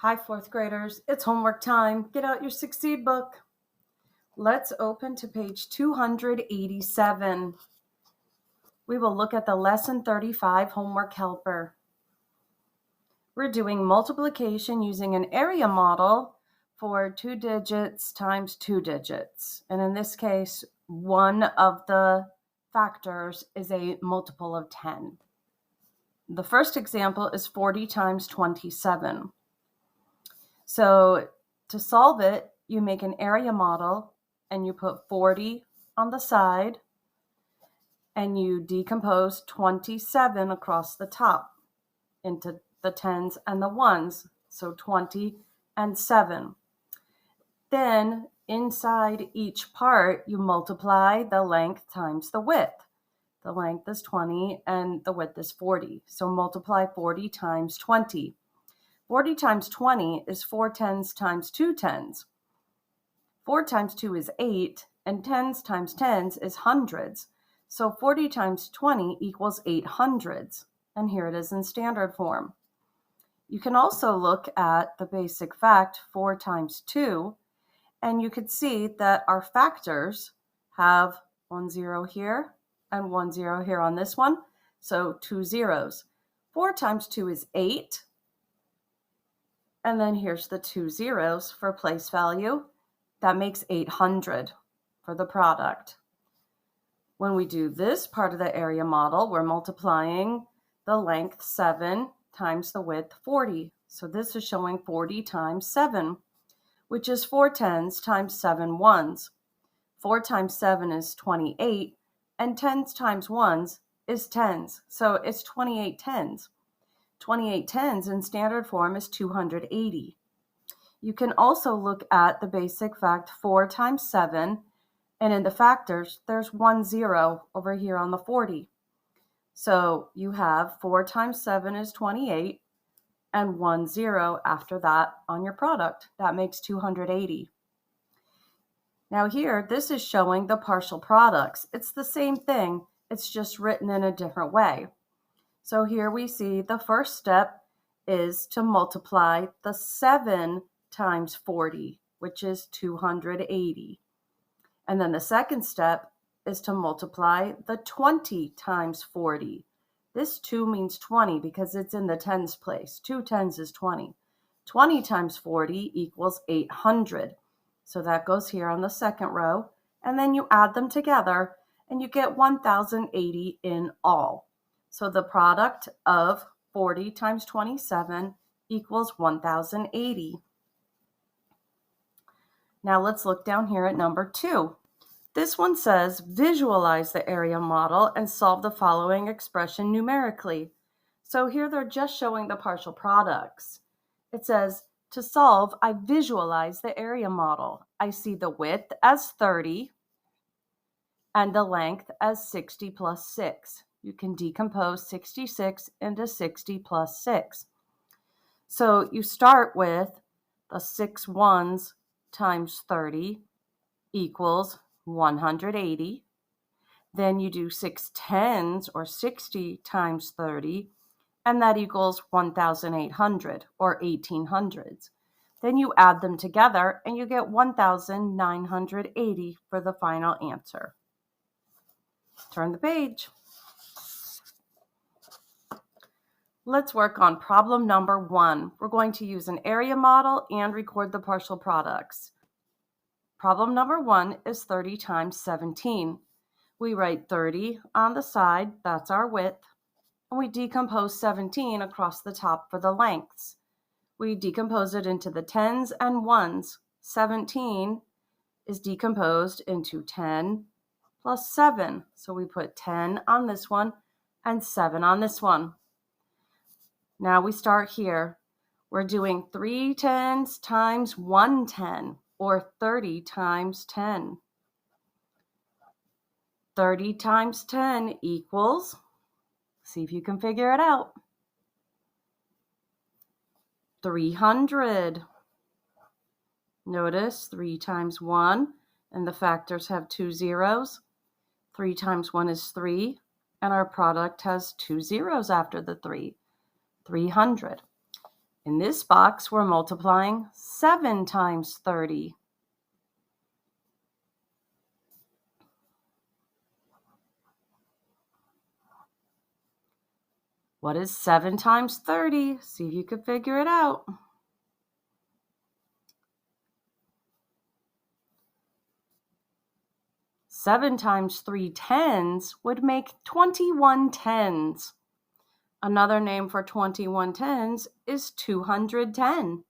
Hi, fourth graders. It's homework time. Get out your Succeed book. Let's open to page 287. We will look at the Lesson 35 homework helper. We're doing multiplication using an area model for 2 digits times 2 digits. And in this case, one of the factors is a multiple of 10. The first example is 40 times 27. So to solve it, you make an area model and you put 40 on the side and you decompose 27 across the top into the tens and the ones, so 20 and 7. Then inside each part, you multiply the length times the width. The length is 20 and the width is 40, so multiply 40 times 20. 40 times 20 is 4 tens times 2 tens. 4 times 2 is 8, and tens times tens is hundreds. So 40 times 20 equals 8 hundreds, and here it is in standard form. You can also look at the basic fact 4 times 2, and you could see that our factors have 1 0 here and 1 0 here on this one, so 2 zeros. 4 times 2 is 8. And then here's the 2 zeros for place value. That makes 800 for the product. When we do this part of the area model, we're multiplying the length 7 times the width 40. So this is showing 40 times 7, which is 4 tens times 7 ones. 4 times 7 is 28, and tens times ones is tens. So it's 28 tens. 28 tens in standard form is 280. You can also look at the basic fact 4 times 7, and in the factors, there's 1 0 over here on the 40. So you have 4 times 7 is 28, and 1 0 after that on your product. That makes 280. Now here, this is showing the partial products. It's the same thing, it's just written in a different way. So here we see the first step is to multiply the 7 times 40, which is 280. And then the second step is to multiply the 20 times 40. This 2 means 20 because it's in the tens place. 2 tens is 20. 20 times 40 equals 800. So that goes here on the second row. And then you add them together and you get 1080 in all. So the product of 40 times 27 equals 1080. Now let's look down here at number 2. This one says, visualize the area model and solve the following expression numerically. So here they're just showing the partial products. It says, to solve, I visualize the area model. I see the width as 30 and the length as 60 plus 6. You can decompose 66 into 60 plus 6. So you start with the 6 ones times 30 equals 180. Then you do 6 tens or 60 times 30, and that equals 1,800 or 1800s. Then you add them together and you get 1,980 for the final answer. Turn the page. Let's work on problem number 1. We're going to use an area model and record the partial products. Problem number 1 is 30 times 17. We write 30 on the side, that's our width, and we decompose 17 across the top for the lengths. We decompose it into the tens and ones. 17 is decomposed into 10 plus 7. So we put 10 on this one and 7 on this one. Now we start here. We're doing 3 tens times 1 10, or 30 times 10. 30 times 10 equals, see if you can figure it out, 300. Notice 3 times 1, and the factors have 2 zeros. 3 times 1 is 3, and our product has 2 zeros after the 3. 300. In this box, we're multiplying 7 times 30. What is 7 times 30? See if you can figure it out. Seven times 3 tens would make 21 tens. Another name for 21 tens is 210.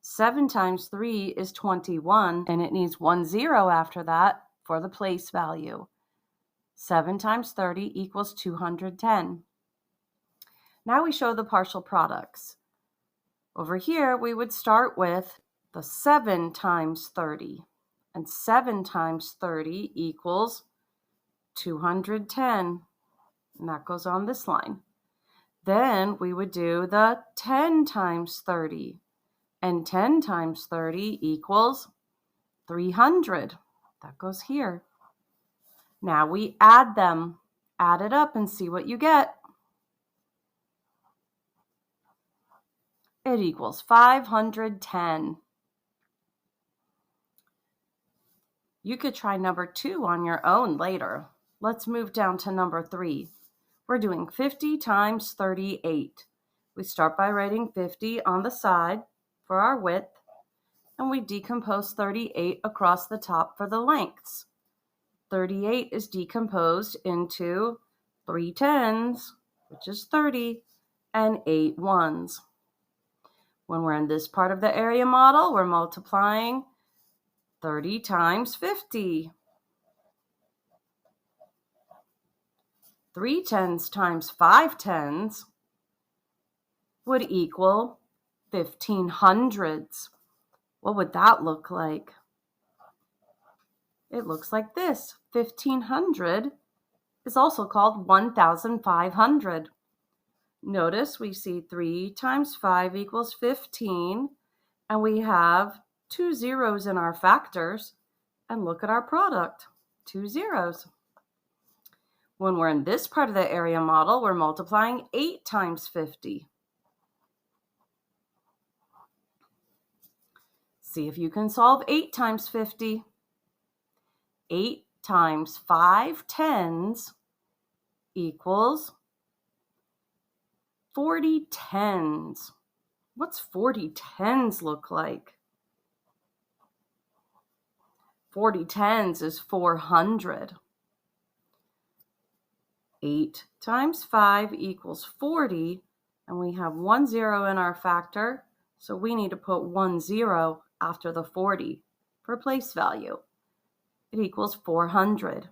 7 times 3 is 21, and it needs 1 0 after that for the place value. 7 times 30 equals 210. Now we show the partial products. Over here, we would start with the 7 times 30. And 7 times 30 equals 210. And that goes on this line. Then we would do the 10 times 30. And 10 times 30 equals 300. That goes here. Now we add them. Add it up and see what you get. It equals 510. You could try number 2 on your own later. Let's move down to number 3. We're doing 50 times 38. We start by writing 50 on the side for our width, and we decompose 38 across the top for the lengths. 38 is decomposed into 3 tens, which is 30, and 8 ones. When we're in this part of the area model, we're multiplying 30 times 50. 3 tens times 5 tens would equal 1500s. What would that look like? It looks like this. 1500 is also called 1500. Notice we see 3 times 5 equals 15, and we have 2 zeros in our factors, and look at our product, 2 zeros. When we're in this part of the area model, we're multiplying 8 times 50. See if you can solve 8 times 50. 8 times 5 tens equals 40 tens. What's 40 tens look like? 40 tens is 400. 8 times 5 equals 40, and we have 1 0 in our factor, so we need to put 1 0 after the 40 for place value. It equals 400.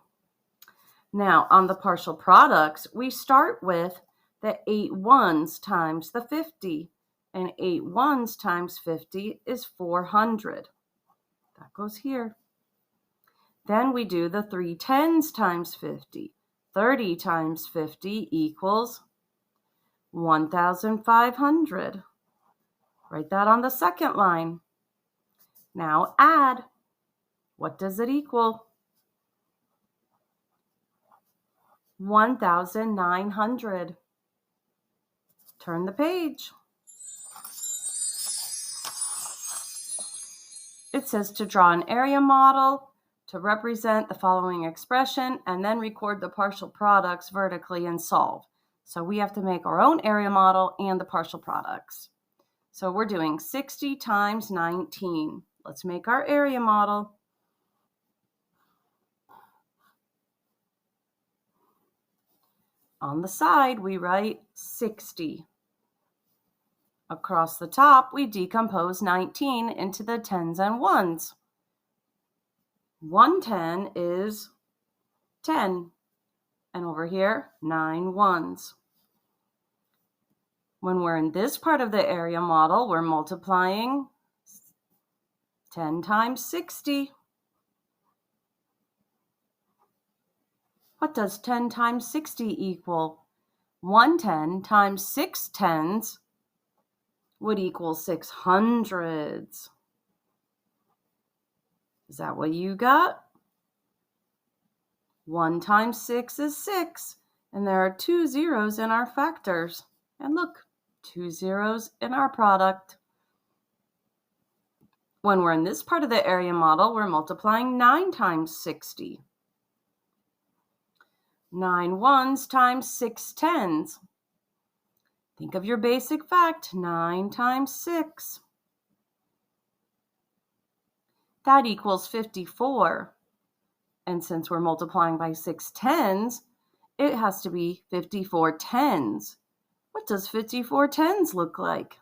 Now, on the partial products, we start with the 8 ones times the 50, and 8 ones times 50 is 400. That goes here. Then we do the 3 tens times 50. 30 times 50 equals 1,500. Write that on the second line. Now add. What does it equal? 1,900. Turn the page. It says to draw an area model to represent the following expression and then record the partial products vertically and solve. So we have to make our own area model and the partial products. So we're doing 60 times 19. Let's make our area model. On the side, we write 60. Across the top, we decompose 19 into the tens and ones. 110 is 10, and over here, 9 ones. When we're in this part of the area model, we're multiplying 10 times 60. What does 10 times 60 equal? 110 times 6 tens would equal 600s. Is that what you got? 1 times 6 is 6, and there are 2 zeros in our factors. And look, 2 zeros in our product. When we're in this part of the area model, we're multiplying 9 times 60. 9 ones times 6 tens. Think of your basic fact, 9 times 6. That equals 54. And since we're multiplying by 6 tens, it has to be 54 tens. What does 54 tens look like?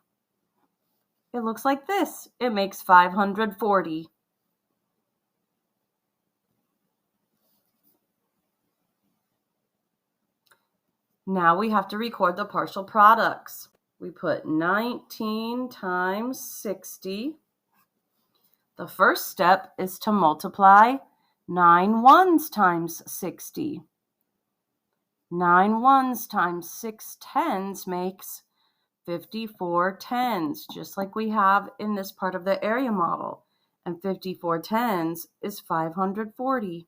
It looks like this. It makes 540. Now we have to record the partial products. We put 19 times 60. The first step is to multiply 9 ones times 60. 9 ones times 6 tens makes 54 tens, just like we have in this part of the area model. And 54 tens is 540.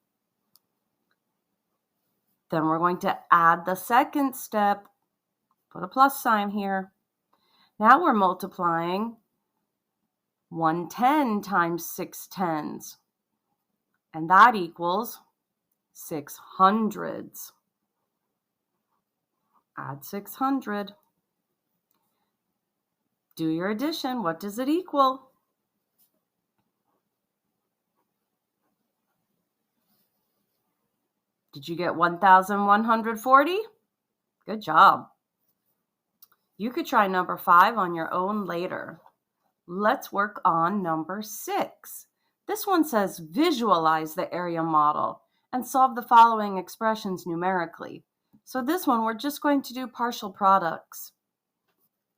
Then we're going to add the second step. Put a plus sign here. Now we're multiplying 110 times 6 tens. And that equals 600s. Add 600. Do your addition. What does it equal? Did you get 1,140? Good job. You could try number 5 on your own later. Let's work on number 6. This one says visualize the area model and solve the following expressions numerically. So this one, we're just going to do partial products.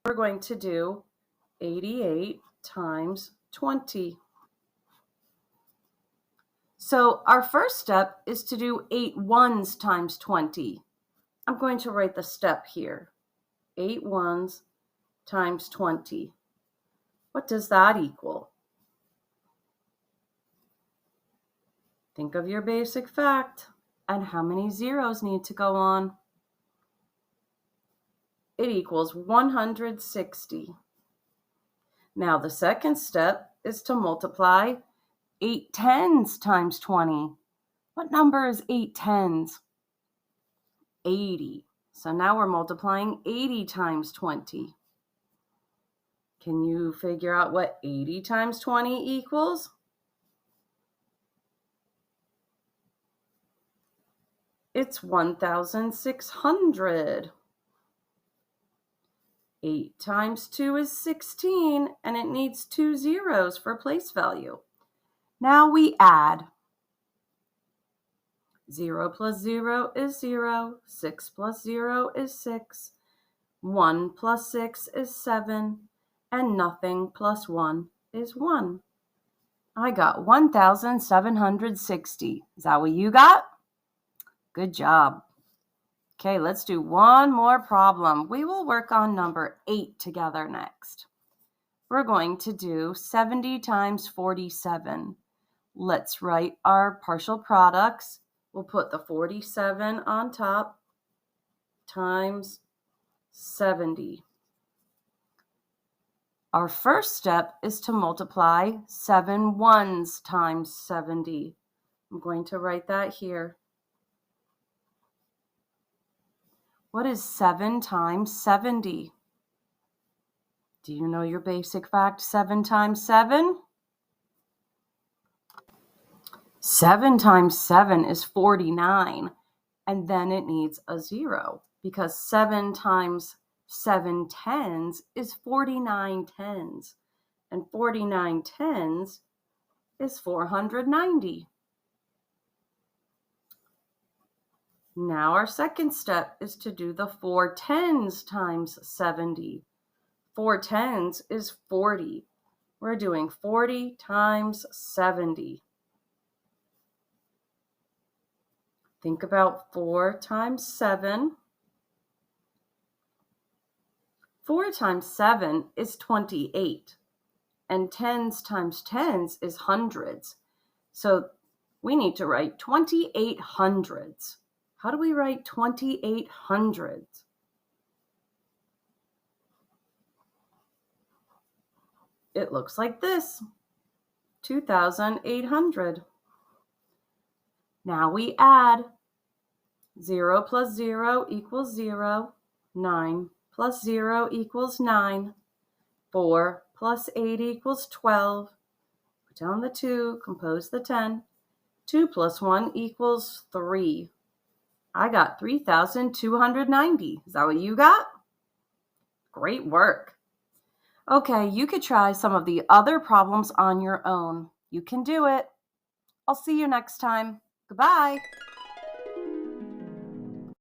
We're going to do 88 times 20. So our first step is to do 8 ones times 20. I'm going to write the step here. 8 ones times 20. What does that equal? Think of your basic fact and how many zeros need to go on. It equals 160. Now the second step is to multiply 8 tens times 20. What number is 8 tens? 80. So now we're multiplying 80 times 20. Can you figure out what 80 times 20 equals? It's 1,600. 8 times 2 is 16, and it needs 2 zeros for place value. Now we add. 0 plus 0 is 0. 6 plus 0 is 6. 1 plus 6 is 7. And nothing plus 1 is 1. I got 1,760. Is that what you got? Good job. Okay, let's do one more problem. We will work on number 8 together next. We're going to do 70 times 47. Let's write our partial products. We'll put the 47 on top times 70. Our first step is to multiply 7 ones times 70. I'm going to write that here. What is 7 times 70? Do you know your basic fact, 7 times 7? 7 times 7 is 49, and then it needs a 0 because 7 times 7 tens is 49 tens, and 49 tens is 490. Now our second step is to do the 4 tens times 70. 4 tens is 40. We're doing 40 times 70. Think about 4 times 7. 4 times 7 is 28, and tens times tens is hundreds. So we need to write 28 hundreds. How do we write 28 hundreds? It looks like this, 2,800. Now we add. 0 plus 0 equals 0. 9 plus 0 equals 9. 4 plus 8 equals 12. Put down the 2, compose the 10. 2 plus 1 equals 3. I got 3,290. Is that what you got? Great work. Okay, you could try some of the other problems on your own. You can do it. I'll see you next time. Goodbye.